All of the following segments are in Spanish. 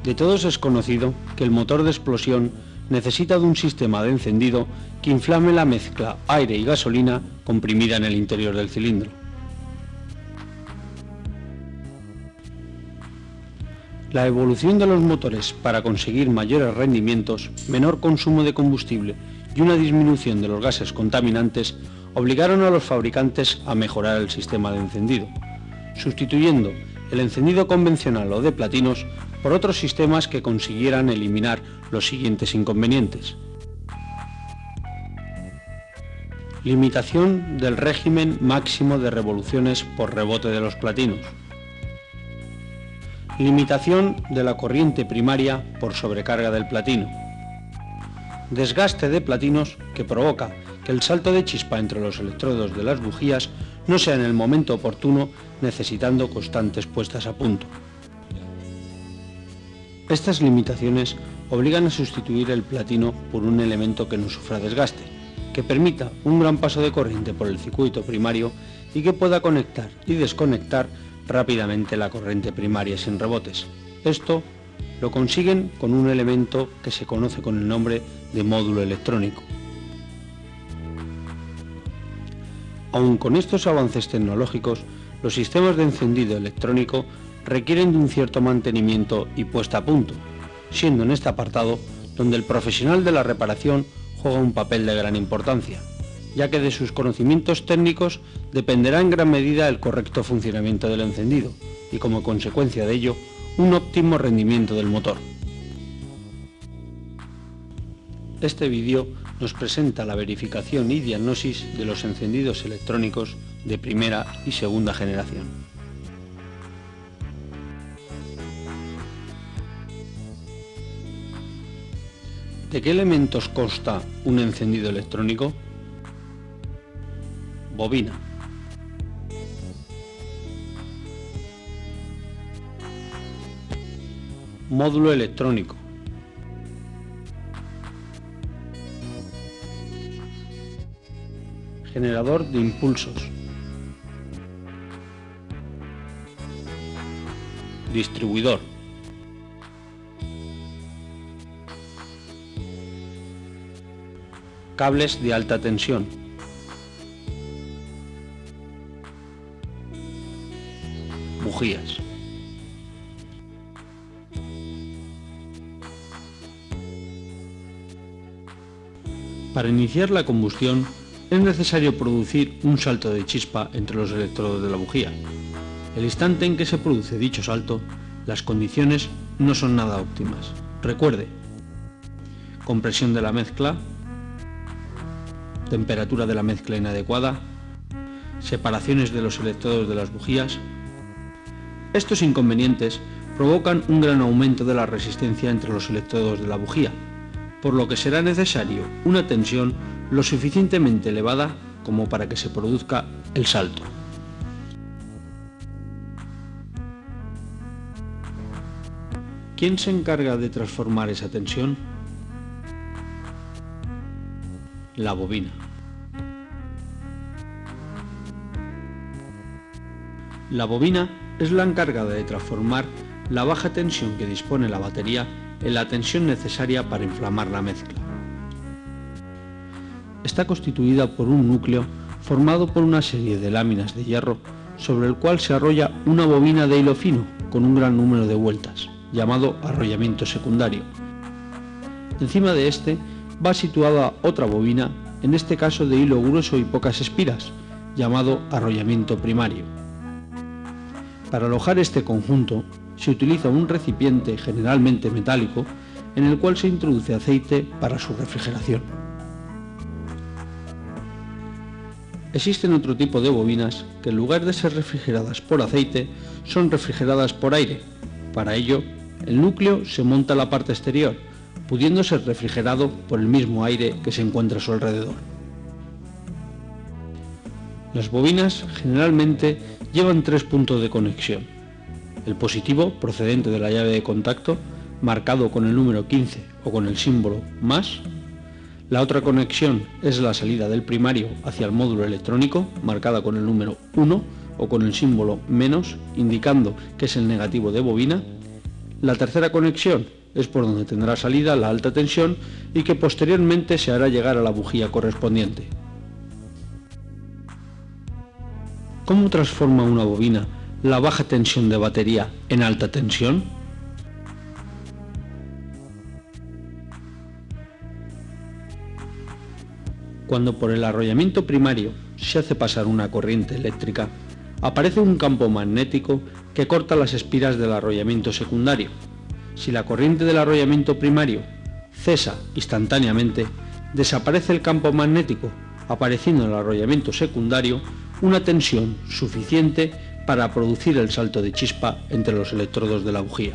De todos es conocido que el motor de explosión necesita de un sistema de encendido que inflame la mezcla aire y gasolina comprimida en el interior del cilindro. La evolución de los motores para conseguir mayores rendimientos, menor consumo de combustible y una disminución de los gases contaminantes obligaron a los fabricantes a mejorar el sistema de encendido, sustituyendo el encendido convencional o de platinos por otros sistemas que consiguieran eliminar los siguientes inconvenientes. Limitación del régimen máximo de revoluciones por rebote de los platinos. Limitación de la corriente primaria por sobrecarga del platino. Desgaste de platinos que provoca que el salto de chispa entre los electrodos de las bujías no sea en el momento oportuno, necesitando constantes puestas a punto. Estas limitaciones obligan a sustituir el platino por un elemento que no sufra desgaste, que permita un gran paso de corriente por el circuito primario y que pueda conectar y desconectar rápidamente la corriente primaria sin rebotes. Esto lo consiguen con un elemento que se conoce con el nombre de módulo electrónico. Aun con estos avances tecnológicos, los sistemas de encendido electrónico requieren de un cierto mantenimiento y puesta a punto, siendo en este apartado donde el profesional de la reparación juega un papel de gran importancia, ya que de sus conocimientos técnicos dependerá en gran medida el correcto funcionamiento del encendido y, como consecuencia de ello, un óptimo rendimiento del motor. Este vídeo nos presenta la verificación y diagnosis de los encendidos electrónicos de primera y segunda generación. ¿De qué elementos consta un encendido electrónico? Bobina. Módulo electrónico. Generador de impulsos. Distribuidor. Cables de alta tensión. Bujías. Para iniciar la combustión es necesario producir un salto de chispa entre los electrodos de la bujía. El instante en que se produce dicho salto, las condiciones no son nada óptimas. Recuerde: compresión de la mezcla, temperatura de la mezcla inadecuada, separaciones de los electrodos de las bujías. Estos inconvenientes provocan un gran aumento de la resistencia entre los electrodos de la bujía, por lo que será necesario una tensión lo suficientemente elevada como para que se produzca el salto. ¿Quién se encarga de transformar esa tensión? La bobina. La bobina es la encargada de transformar la baja tensión que dispone la batería en la tensión necesaria para inflamar la mezcla. Está constituida por un núcleo formado por una serie de láminas de hierro sobre el cual se arrolla una bobina de hilo fino con un gran número de vueltas, llamado arrollamiento secundario. Encima de este va situada otra bobina, en este caso de hilo grueso y pocas espiras, llamado arrollamiento primario. Para alojar este conjunto se utiliza un recipiente generalmente metálico en el cual se introduce aceite para su refrigeración. Existen otro tipo de bobinas que, en lugar de ser refrigeradas por aceite, son refrigeradas por aire. Para ello, el núcleo se monta a la parte exterior, pudiendo ser refrigerado por el mismo aire que se encuentra a su alrededor. Las bobinas generalmente llevan 3 puntos de conexión: el positivo, procedente de la llave de contacto, marcado con el número 15 o con el símbolo más. La otra conexión es la salida del primario hacia el módulo electrónico, marcada con el número 1 o con el símbolo menos, indicando que es el negativo de bobina. La tercera conexión es por donde tendrá salida la alta tensión y que posteriormente se hará llegar a la bujía correspondiente. ¿Cómo transforma una bobina la baja tensión de batería en alta tensión? Cuando por el arrollamiento primario se hace pasar una corriente eléctrica, aparece un campo magnético que corta las espiras del arrollamiento secundario. Si la corriente del arrollamiento primario cesa instantáneamente, desaparece el campo magnético, apareciendo en el arrollamiento secundario una tensión suficiente para producir el salto de chispa entre los electrodos de la bujía.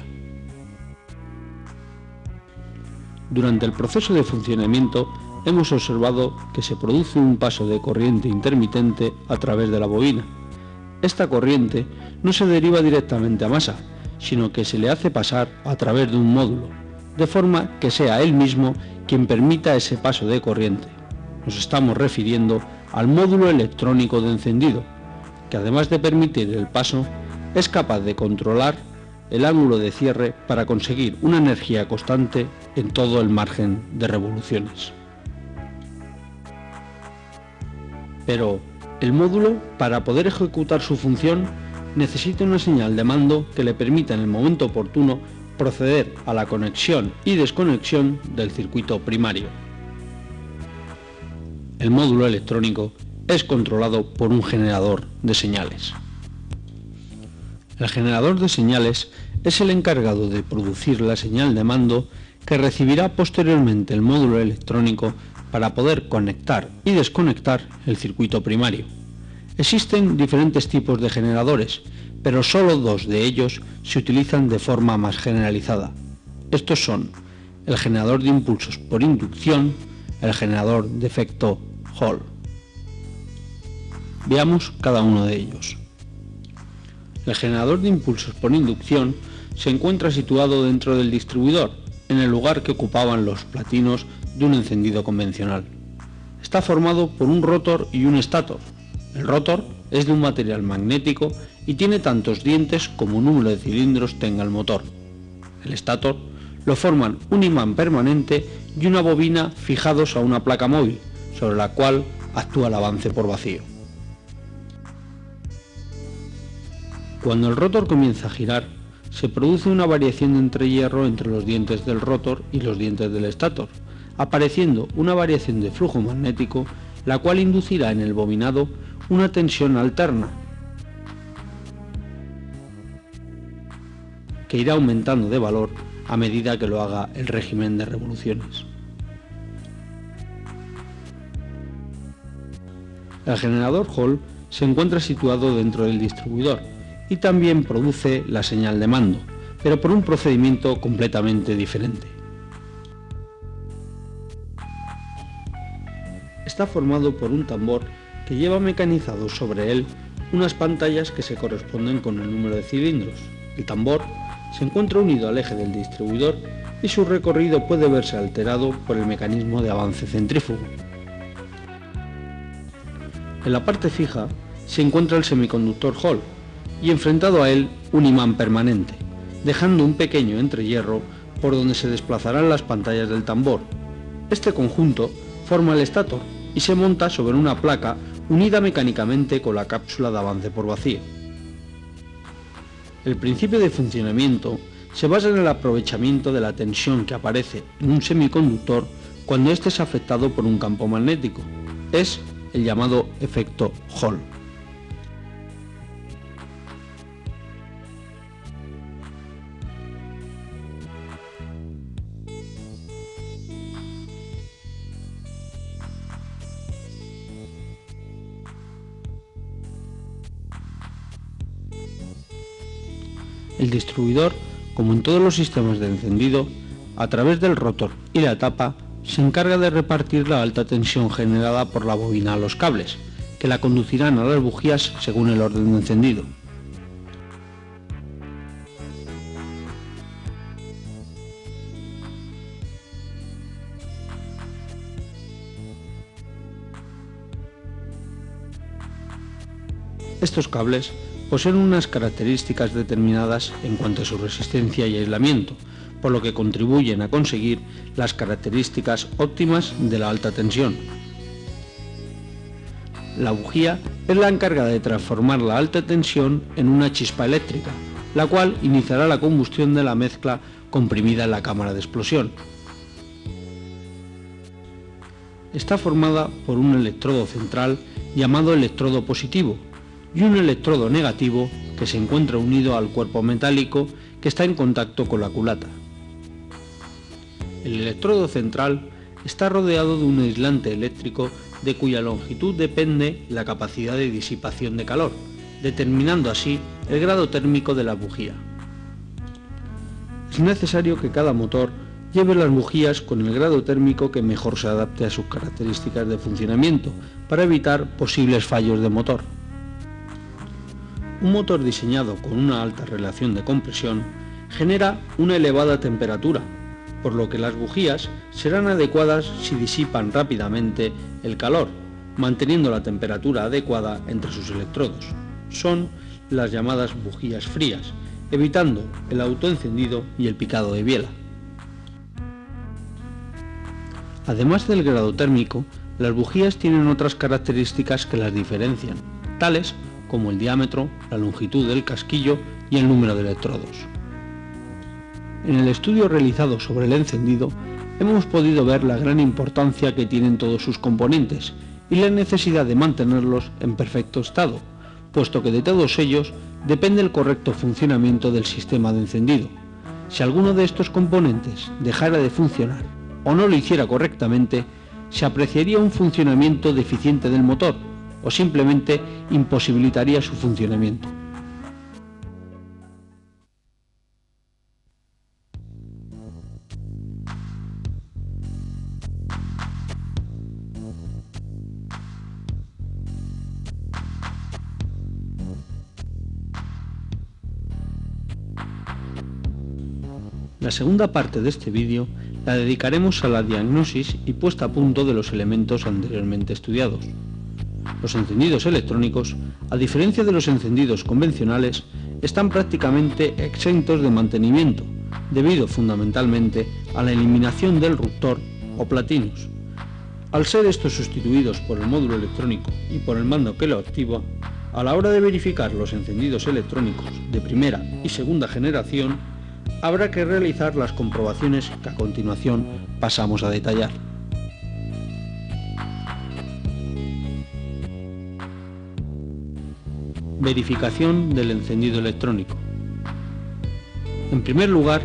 Durante el proceso de funcionamiento hemos observado que se produce un paso de corriente intermitente a través de la bobina. Esta corriente no se deriva directamente a masa, sino que se le hace pasar a través de un módulo, de forma que sea él mismo quien permita ese paso de corriente. Nos estamos refiriendo al módulo electrónico de encendido, que además de permitir el paso, es capaz de controlar el ángulo de cierre para conseguir una energía constante en todo el margen de revoluciones. Pero el módulo, para poder ejecutar su función, necesita una señal de mando que le permita en el momento oportuno proceder a la conexión y desconexión del circuito primario. El módulo electrónico es controlado por un generador de señales. El generador de señales es el encargado de producir la señal de mando que recibirá posteriormente el módulo electrónico para poder conectar y desconectar el circuito primario. Existen diferentes tipos de generadores, pero solo dos de ellos se utilizan de forma más generalizada. Estos son el generador de impulsos por inducción, el generador de efecto Hall. Veamos cada uno de ellos. El generador de impulsos por inducción se encuentra situado dentro del distribuidor, en el lugar que ocupaban los platinos de un encendido convencional. Está formado por un rotor y un estator. El rotor es de un material magnético y tiene tantos dientes como número de cilindros tenga el motor. El estator lo forman un imán permanente y una bobina fijados a una placa móvil, sobre la cual actúa el avance por vacío. Cuando el rotor comienza a girar, se produce una variación de entrehierro entre los dientes del rotor y los dientes del estator, apareciendo una variación de flujo magnético, la cual inducirá en el bobinado una tensión alterna, que irá aumentando de valor a medida que lo haga el régimen de revoluciones. El generador Hall se encuentra situado dentro del distribuidor y también produce la señal de mando, pero por un procedimiento completamente diferente. Está formado por un tambor que lleva mecanizado sobre él unas pantallas que se corresponden con el número de cilindros. El tambor se encuentra unido al eje del distribuidor y su recorrido puede verse alterado por el mecanismo de avance centrífugo. En la parte fija se encuentra el semiconductor Hall y enfrentado a él un imán permanente, dejando un pequeño entrehierro por donde se desplazarán las pantallas del tambor. Este conjunto forma el estator y se monta sobre una placa unida mecánicamente con la cápsula de avance por vacío. El principio de funcionamiento se basa en el aprovechamiento de la tensión que aparece en un semiconductor cuando éste es afectado por un campo magnético. Es el llamado efecto Hall. El distribuidor, como en todos los sistemas de encendido, a través del rotor y la tapa, se encarga de repartir la alta tensión generada por la bobina a los cables, que la conducirán a las bujías según el orden de encendido. Estos cables poseen unas características determinadas en cuanto a su resistencia y aislamiento, por lo que contribuyen a conseguir las características óptimas de la alta tensión. La bujía es la encargada de transformar la alta tensión en una chispa eléctrica, la cual iniciará la combustión de la mezcla comprimida en la cámara de explosión. Está formada por un electrodo central llamado electrodo positivo y un electrodo negativo que se encuentra unido al cuerpo metálico que está en contacto con la culata. El electrodo central está rodeado de un aislante eléctrico de cuya longitud depende la capacidad de disipación de calor, determinando así el grado térmico de la bujía. Es necesario que cada motor lleve las bujías con el grado térmico que mejor se adapte a sus características de funcionamiento para evitar posibles fallos de motor. Un motor diseñado con una alta relación de compresión genera una elevada temperatura, por lo que las bujías serán adecuadas si disipan rápidamente el calor, manteniendo la temperatura adecuada entre sus electrodos. Son las llamadas bujías frías, evitando el autoencendido y el picado de biela. Además del grado térmico, las bujías tienen otras características que las diferencian, tales como el diámetro, la longitud del casquillo y el número de electrodos. En el estudio realizado sobre el encendido, hemos podido ver la gran importancia que tienen todos sus componentes y la necesidad de mantenerlos en perfecto estado, puesto que de todos ellos depende el correcto funcionamiento del sistema de encendido. Si alguno de estos componentes dejara de funcionar o no lo hiciera correctamente, se apreciaría un funcionamiento deficiente del motor o simplemente imposibilitaría su funcionamiento. La segunda parte de este vídeo la dedicaremos a la diagnosis y puesta a punto de los elementos anteriormente estudiados. Los encendidos electrónicos, a diferencia de los encendidos convencionales, están prácticamente exentos de mantenimiento, debido fundamentalmente a la eliminación del ruptor o platinus. Al ser estos sustituidos por el módulo electrónico y por el mando que lo activa, a la hora de verificar los encendidos electrónicos de primera y segunda generación, habrá que realizar las comprobaciones que a continuación pasamos a detallar. Verificación del encendido electrónico. En primer lugar,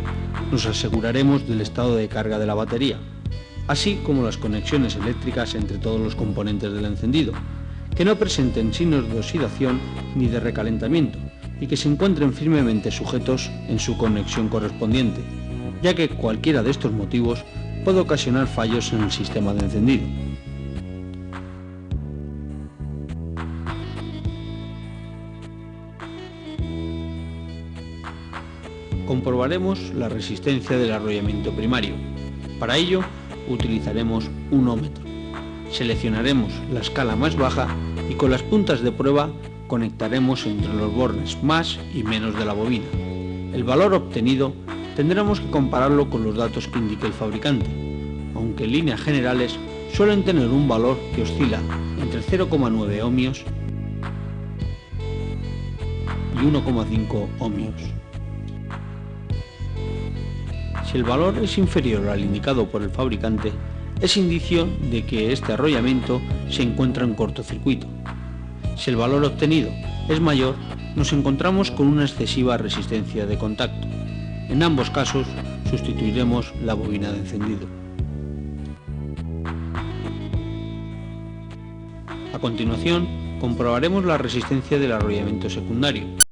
nos aseguraremos del estado de carga de la batería, así como las conexiones eléctricas entre todos los componentes del encendido, que no presenten signos de oxidación ni de recalentamiento y que se encuentren firmemente sujetos en su conexión correspondiente, ya que cualquiera de estos motivos puede ocasionar fallos en el sistema de encendido. Comprobaremos la resistencia del arrollamiento primario. Para ello, utilizaremos un ómetro. Seleccionaremos la escala más baja y con las puntas de prueba conectaremos entre los bornes más y menos de la bobina. El valor obtenido tendremos que compararlo con los datos que indique el fabricante, aunque en líneas generales suelen tener un valor que oscila entre 0,9 ohmios y 1,5 ohmios. Si el valor es inferior al indicado por el fabricante, es indicio de que este arrollamiento se encuentra en cortocircuito. Si el valor obtenido es mayor, nos encontramos con una excesiva resistencia de contacto. En ambos casos, sustituiremos la bobina de encendido. A continuación, comprobaremos la resistencia del arrollamiento secundario.